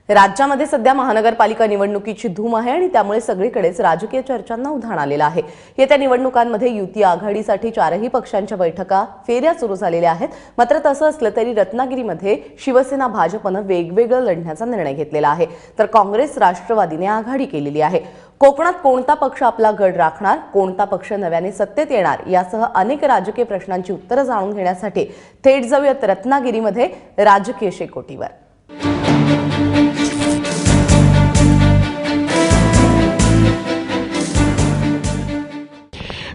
राज्यामध्ये सध्या महानगरपालिका निवडणुकीची धूम आहे आणि त्यामुळे सगळीकडेच राजकीय चर्चांना उधाण आलेलं आहे। येत्या निवडणुकांमध्ये युती आघाडीसाठी चारही पक्षांच्या बैठका फेऱ्या सुरू झालेल्या आहेत। मात्र तसं असलं तरी रत्नागिरीमध्ये शिवसेना भाजपनं वेगवेगळं लढण्याचा निर्णय घेतलेला आहे, तर काँग्रेस राष्ट्रवादीने आघाडी केलेली आहे। कोकणात कोणता पक्ष आपला गड राखणार, कोणता पक्ष नव्याने सत्तेत येणार यासह अनेक राजकीय प्रश्नांची उत्तरं जाणून घेण्यासाठी थेट जाऊयात रत्नागिरीमध्ये राजकीय शेकोटीवर।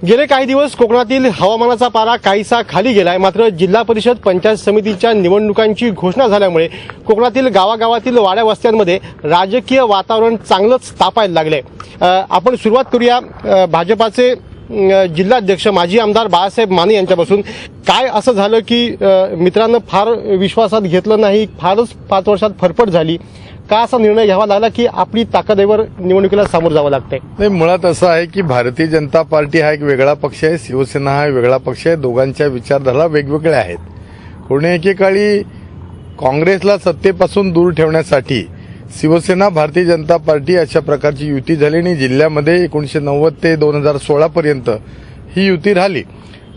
गेले काही दिवस कोकणातील हवामानाचा पारा काहीसा खाली गेलाय। मात्र जिल्हा परिषद पंचायत समितीच्या निवडणुकांची घोषणा झाल्यामुळे कोकणातील गावागावातील वाड्या वस्त्यांमध्ये राजकीय वातावरण चांगलंच तापायला लागले। आपण सुरुवात करूया भाजपाचे जिल्हाध्यक्ष माजी आमदार बाळासाहेब माने यांच्यापासून। काय असं झालं की मित्रांनो फार विश्वासात घेतलं नाही, फारच 5 वर्षात फरफट झाली, का असा निर्णय घ्यावा लागला की आपली ताकदीवर निवडणुकीला सामोरं जावं लागतंय? नाही, मुळात असं आहे की भारतीय जनता पार्टी हा एक वेगळा पक्ष आहे, शिवसेना हा वेगळा पक्ष आहे। दोघांच्या विचारधारा वेगवेगळ्या आहेत। कोणी एकेकाळी काँग्रेसला सत्तेपासून दूर ठेवण्यासाठी शिवसेना भारतीय जनता पार्टी अशा प्रकारची युती झाली आणि जिल्ह्यामध्ये 1990 ते 2016 पर्यंत ही युती राहिली।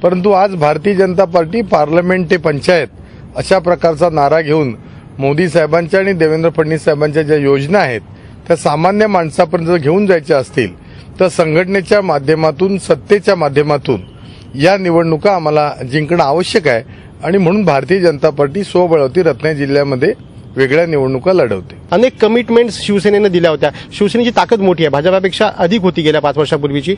परंतु आज भारतीय जनता पार्टी पार्लमेंट ते पंचायत अशा प्रकारचा नारा घेऊन मोदी साहेबांच्या आणि देवेंद्र फडणवीस साहेबांच्या ज्या योजना आहेत त्या सामान्य माणसापर्यंत घेऊन जायच्या असतील तर संघटनेच्या माध्यमातून, सत्तेच्या माध्यमातून या निवडणुका आम्हाला जिंकणं आवश्यक आहे आणि म्हणून भारतीय जनता पार्टी स्वबळावती रत्नागिरी जिल्ह्यामध्ये वेगळ्या निवडणुका लढवते। अनेक कमिटमेंट्स शिवसेनेनं दिल्या होत्या। शिवसेनेची ताकद मोठी आहे, भाजपापेक्षा अधिक होती गेल्या 5 वर्षापूर्वीची।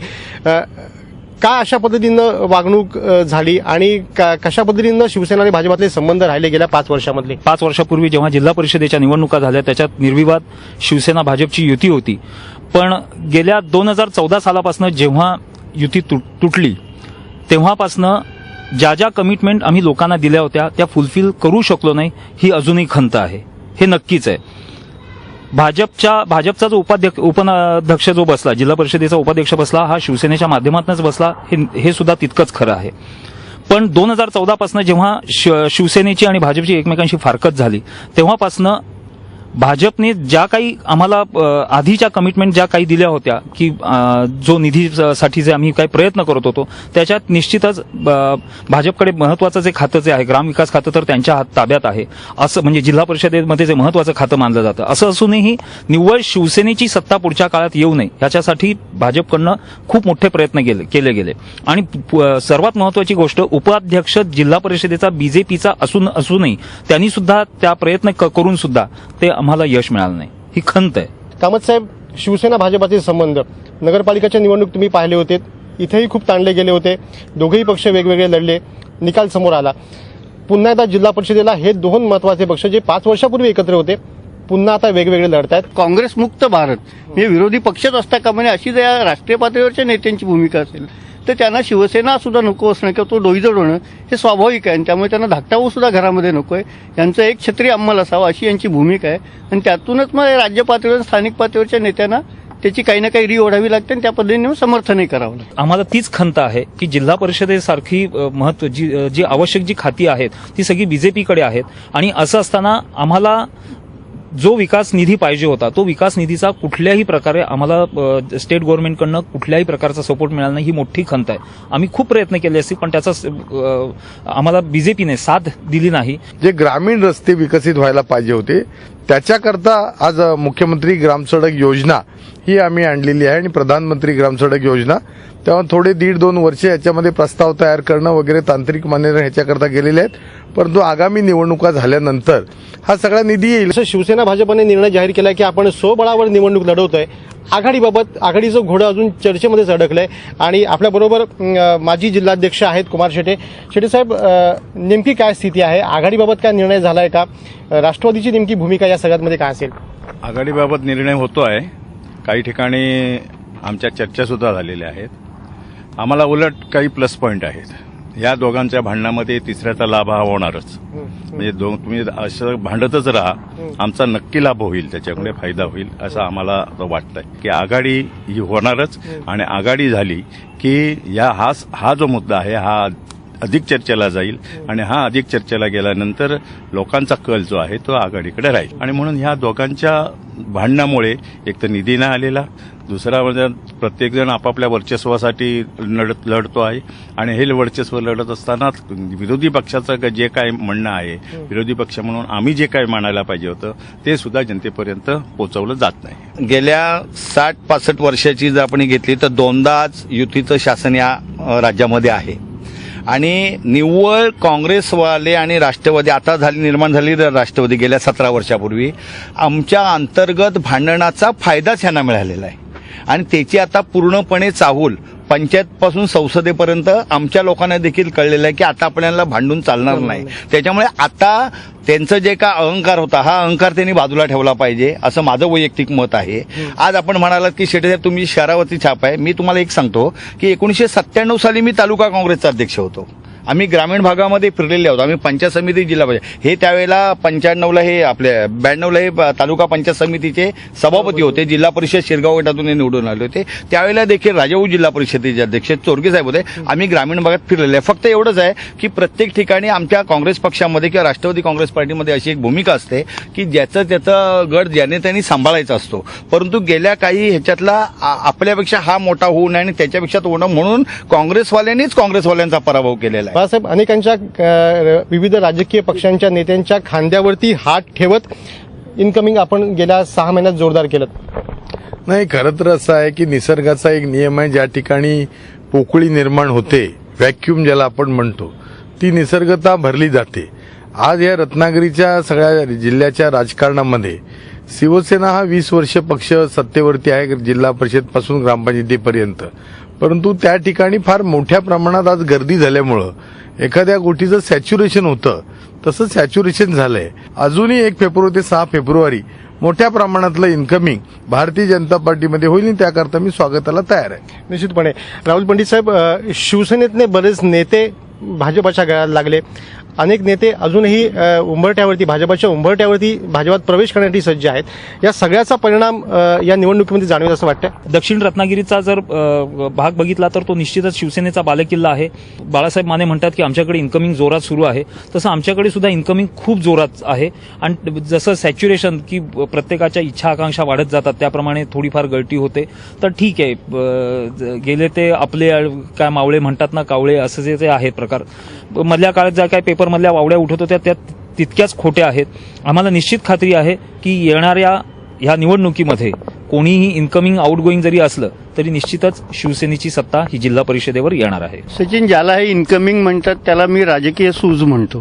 का अशा पद्धतीनं वागणूक झाली आणि कशा पद्धतीनं शिवसेना आणि भाजपातले संबंध राहिले गेल्या 5 वर्षामधले? 5 वर्षापूर्वी जेव्हा जिल्हा परिषदेच्या निवडणुका झाल्या त्याच्यात निर्विवाद शिवसेना भाजपची युती होती। पण गेल्या 2014 सालापासून जेव्हा युती तुटली तेव्हापासून ज्या कमिटमेंट आम्ही लोकांना दिल्या होत्या त्या फुलफिल करू शकलो नाही, ही अजूनही खंत आहे, हे नक्कीच आहे। भाजपचा जो उपाध्यक्ष जो बसला, जिल्हा परिषदेचा उपाध्यक्ष बसला, हा शिवसेनेच्या माध्यमातूनच बसला, हे सुद्धा तितकंच खरं आहे। पण 2014 पासून जेव्हा शिवसेनेची आणि भाजपची एकमेकांशी फारकत झाली तेव्हापासून भाजपने ज्या काही आम्हाला आधीच्या कमिटमेंट ज्या काही दिल्या होत्या की जो निधीसाठी जे आम्ही काही प्रयत्न करत होतो त्याच्यात निश्चितच भाजपकडे महत्वाचं जे खातं जे आहे ग्रामविकास खातं तर त्यांच्या ताब्यात आहे, असं म्हणजे जिल्हा परिषदेमध्ये जे महत्वाचं खातं मानलं जातं। असं असूनही निव्वळ शिवसेनेची सत्ता पुढच्या काळात येऊ नये याच्यासाठी भाजपकडनं खूप मोठे प्रयत्न केले गेले आणि सर्वात महत्वाची गोष्ट उपाध्यक्ष जिल्हा परिषदेचा बीजेपीचा असूनही त्यांनी सुद्धा त्या प्रयत्न करून सुद्धा ते आम्हाला यश मिळालं नाही, ही खंत आहे। कामत साहेब, शिवसेना भाजपाचे संबंध नगरपालिकेच्या निवडणूक तुम्ही पाहिले होते, इथेही खूप ताणले गेले होते, दोघेही पक्ष वेगवेगळे लढले, निकाल समोर आला। पुन्हा एकदा जिल्हा परिषदेला हे 2 महत्वाचे पक्ष जे 5 वर्षापूर्वी एकत्र होते पुन्हा आता वेगवेगळे लढतायत। काँग्रेस मुक्त भारत म्हणजे विरोधी पक्षच असता कामा नये अशी जर राष्ट्रीय पातळीवरच्या नेत्यांची भूमिका असेल तर त्यांना शिवसेना सुद्धा नको असणं किंवा तो डोईजड होणं हे स्वाभाविक आहे आणि त्यामुळे त्यांना धाकटा सुद्धा घरामध्ये नको आहे। यांचं एक क्षत्रिय अंमल असावा अशी यांची भूमिका आहे आणि त्यातूनच मग राज्य पातळीवर स्थानिक पातळीवरच्या नेत्यांना त्याची काही ना काही री ओढावी लागते आणि त्या पद्धतीने समर्थनही करावं लागतं। आम्हाला तीच खंत आहे की जिल्हा परिषदेसारखी जी आवश्यक जी खाती आहेत ती सगळी बीजेपीकडे आहेत आणि असं असताना आम्हाला जो विकास निधी पाहिजे होता तो विकास निधीचा कुठल्याही प्रकारे आम्हाला स्टेट गव्हर्नमेंटकडनं कुठल्याही प्रकारचा सपोर्ट मिळाला नाही, ही मोठी खंत आहे। आम्ही खूप प्रयत्न केले असतील पण त्याचा आम्हाला बीजेपीने साथ दिली नाही। जे ग्रामीण रस्ते विकसित व्हायला पाहिजे होते त्याच्याकरता आज मुख्यमंत्री ग्रामसडक योजना ही आम्ही आणलेली आहे आणि प्रधानमंत्री ग्रामसडक योजना तेव्हा थोडे 1.5-2 वर्ष याच्यामध्ये प्रस्ताव तयार करणं वगैरे तांत्रिक मान्यता ह्याच्याकरता गेलेले आहेत, परंतु आगामी निवडणुका झाल्यानंतर हा सगळा निधी येईल। जसं शिवसेना भाजपने निर्णय जाहीर केला की आपण स्वबळावर निवडणूक लढवतोय, आघाडीबाबत आघाडीचं घोडं अजून चर्चेमध्येच अडकलंय आणि आपल्याबरोबर माजी जिल्हाध्यक्ष आहेत कुमार शेटे। शेटे साहेब, नेमकी काय स्थिती आहे? आघाडीबाबत काय निर्णय झालाय का? राष्ट्रवादीची नेमकी भूमिका या सगळ्यामध्ये काय असेल? आघाडीबाबत निर्णय होतो आहे, काही ठिकाणी आमच्या चर्चा सुद्धा झालेल्या आहेत। आम्हाला उलट काही प्लस पॉईंट आहेत। या दोघांच्या भांडणामध्ये तिसऱ्याचा लाभ हा होणारच, म्हणजे तुम्ही असं भांडतच राहा, आमचा नक्की लाभ होईल, त्याच्यामुळे फायदा होईल असं आम्हाला वाटतंय की आघाडी ही होणारच आणि आघाडी झाली की हा जो मुद्दा आहे हा अधिक चर्चेला जाईल आणि हा अधिक चर्चेला गेल्यानंतर लोकांचा कल जो आहे तो आघाडीकडे राहील आणि म्हणून ह्या दोघांच्या भांडणामुळे एक तर निधी नाही आलेला, दुसरा म्हणजे प्रत्येकजण आपापल्या वर्चस्वासाठी लढतो आहे आणि हे वर्चस्व लढत असताना विरोधी पक्षाचं जे काय म्हणणं आहे, विरोधी पक्ष म्हणून आम्ही जे काय मानायला पाहिजे होतं ते सुद्धा जनतेपर्यंत पोहोचवलं जात नाही. गेल्या 60-65 वर्षाची जर आपण घेतली तर दोनदाच युतीचं शासन या राज्यामध्ये आहे आणि निव्वळ काँग्रेसवाले आणि राष्ट्रवादी आता निर्माण झाली राष्ट्रवादी गेल्या 17 वर्षापूर्वी आमच्या अंतर्गत भांडणाचा फायदाच यांना मिळालेला आहे आणि त्याची आता पूर्णपणे चाहूल पंचायतपासून संसदेपर्यंत आमच्या लोकांना देखील कळलेलं आहे की आता आपल्याला भांडून चालणार नाही. त्याच्यामुळे आता त्यांचं जे का अहंकार होता हा अहंकार त्यांनी बाजूला ठेवला पाहिजे असं माझं वैयक्तिक मत आहे. आज आपण म्हणालात की शेटे साहेब तुम्ही शहरावरती छाप आहे. मी तुम्हाला एक सांगतो की 1997 साली मी तालुका काँग्रेसचा अध्यक्ष होतो. आम्ही ग्रामीण भागामध्ये फिरलेले आहोत. आम्ही पंचायत समिती जिल्हा परिषद हे त्यावेळेला 95ला हे आपल्या 92ला हे तालुका पंचायत समितीचे सभापती होते. जिल्हा परिषद शिरगाव गटातून हे निवडून आले होते. त्यावेळेला देखील राजाभाऊ जिल्हा परिषदेचे अध्यक्ष चोरगे साहेब होते. आम्ही ग्रामीण भागात फिरलेले आहे. फक्त एवढंच आहे की प्रत्येक ठिकाणी आमच्या काँग्रेस पक्षामध्ये किंवा राष्ट्रवादी काँग्रेस पार्टीमध्ये अशी एक भूमिका असते की ज्याचं त्याचा गड ज्याने त्यांनी सांभाळायचा असतो. परंतु गेल्या काही ह्याच्यातला आपल्यापेक्षा हा मोठा होऊ नये आणि त्याच्यापेक्षा तो होणं म्हणून काँग्रेसवाल्यांनीच काँग्रेसवाल्यांचा पराभव केलेला आहे. बाळासाहेब, अनेकांच्या विविध राजकीय पक्षांच्या नेत्यांच्या खांद्यावरती हात ठेवत इनकमिंग आपण गेल्या 6 महिन्यात जोरदार केलं. नाही, खरं तर असं आहे की निसर्गाचा एक नियम आहे, ज्या ठिकाणी पोकळी निर्माण होते, व्हॅक्यूम ज्याला आपण म्हणतो, ती निसर्गता भरली जाते. आज या रत्नागिरीच्या सगळ्या जिल्ह्याच्या राजकारणामध्ये शिवसेना हा 20 वर्ष पक्ष सत्तेवरती आहे, जिल्हा परिषदपासून ग्रामपंचायतीपर्यंत. परंतु त्या ठिकाणी फार मोठ्या प्रमाणात आज गर्दी झाल्यामुळं एखाद्या गोष्टीचं सॅच्युरेशन होतं तसं सॅच्युरेशन झालंय. अजूनही 1 फेब्रुवारी ते 6 फेब्रुवारी मोठ्या प्रमाणातलं इन्कमिंग भारतीय जनता पार्टीमध्ये होईल आणि त्याकरता मी स्वागताला तयार आहे. निश्चितपणे राहुल पंडित साहेब, शिवसेनेतले बरेच नेते भाजपाच्या गळ्यात लागले. अनेक नेते अजूनही भाजपाच्या उंबरट्यावरती भाजपात प्रवेश करण्यासाठी सज्ज आहेत. या सगळ्याचा परिणाम या निवडणुकीमध्ये जाणवेल असं वाटतं. दक्षिण रत्नागिरीचा जर भाग बघितला तर तो निश्चितच शिवसेनेचा बालेकिल्ला आहे. बाळासाहेब माने म्हणतात की आमच्याकडे इन्कमिंग जोरात सुरू आहे, तसं आमच्याकडे सुद्धा इन्कमिंग खूप जोरात आहे. आणि जसं सॅच्युरेशन की प्रत्येकाच्या इच्छा आकांक्षा वाढत जातात त्याप्रमाणे थोडीफार गळती होते. तर ठीक आहे, गेले ते आपले काय मावळे म्हणतात ना, कावळे असं जे आहे प्रकार मधल्या काळात ज्या काय पेपरमधल्या वावड्या उठत होत्या त्या तितक्याच खोट्या आहेत. आम्हाला निश्चित खात्री आहे की येणाऱ्या ह्या निवडणुकीमध्ये कोणीही इन्कमिंग आउटगोईंग जरी असलं तरी निश्चितच शिवसेनेची सत्ता ही जिल्हा परिषदेवर येणार आहे. सचिन, ज्याला हे इन्कमिंग म्हणतात त्याला मी राजकीय सूज म्हणतो.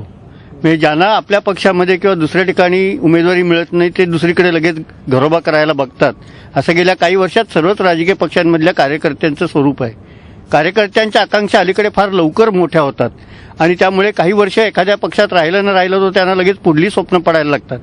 म्हणजे ज्यांना आपल्या पक्षामध्ये किंवा दुसऱ्या ठिकाणी उमेदवारी मिळत नाही ते दुसरीकडे लगेच घरोबा करायला बघतात. असं गेल्या काही वर्षात सर्वच राजकीय पक्षांमधल्या कार्यकर्त्यांचं स्वरूप आहे. कार्यकर्त्यांच्या आकांक्षा अलीकडे फार लवकर मोठ्या होतात आणि त्यामुळे काही वर्ष एखाद्या पक्षात राहिलं न राहिलं तर त्यांना लगेच पुढली स्वप्न पडायला लागतात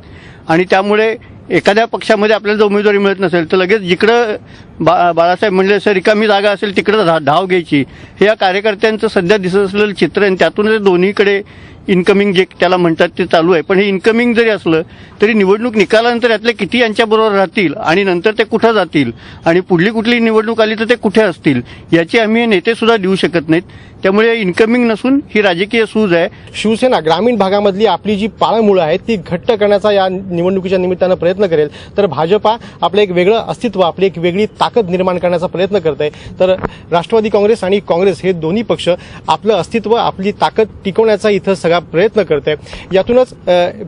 आणि त्यामुळे एखाद्या पक्षामध्ये आपल्याला जर उमेदवारी मिळत नसेल तर लगेच जिकडं बाळासाहेब म्हणले असं रिकामी जागा असेल तिकडं धाव घ्यायची. हे या कार्यकर्त्यांचं सध्या दिसत असलेलं चित्र आहे. त्यातूनच दोन्हीकडे इन्कमिंग जे त्याला म्हणतात ते चालू आहे. पण हे इन्कमिंग जरी असलं तरी निवडणूक निकालानंतर यातले किती यांच्याबरोबर राहतील आणि नंतर ते कुठं जातील आणि पुढली कुठली निवडणूक आली तर ते कुठे असतील याची आम्ही नेते सुद्धा देऊ शकत नाहीत. त्यामुळे इन्कमिंग नसून ही राजकीय सूज आहे. शिवसेना ग्रामीण भागामधली आपली जी पाळंमुळं आहेत ती घट्ट करण्याचा या निवडणुकीच्या निमित्तानं प्रयत्न करेल, तर भाजपा आपलं एक वेगळं अस्तित्व, आपली एक वेगळी ताकद निर्माण करण्याचा प्रयत्न करत आहे. तर राष्ट्रवादी काँग्रेस आणि काँग्रेस हे दोन्ही पक्ष आपलं अस्तित्व, आपली ताकद टिकवण्याचा इथं सगळा प्रयत्न करत आहे. यातूनच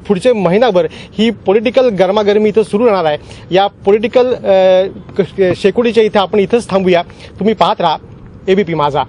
पुढचे महिनाभर ही पॉलिटिकल गरमागरमी इथं सुरू राहणार आहे. या पॉलिटिकल शेकोटीच्या इथं आपण इथंच थांबूया. तुम्ही पाहत राहा एबीपी माझा.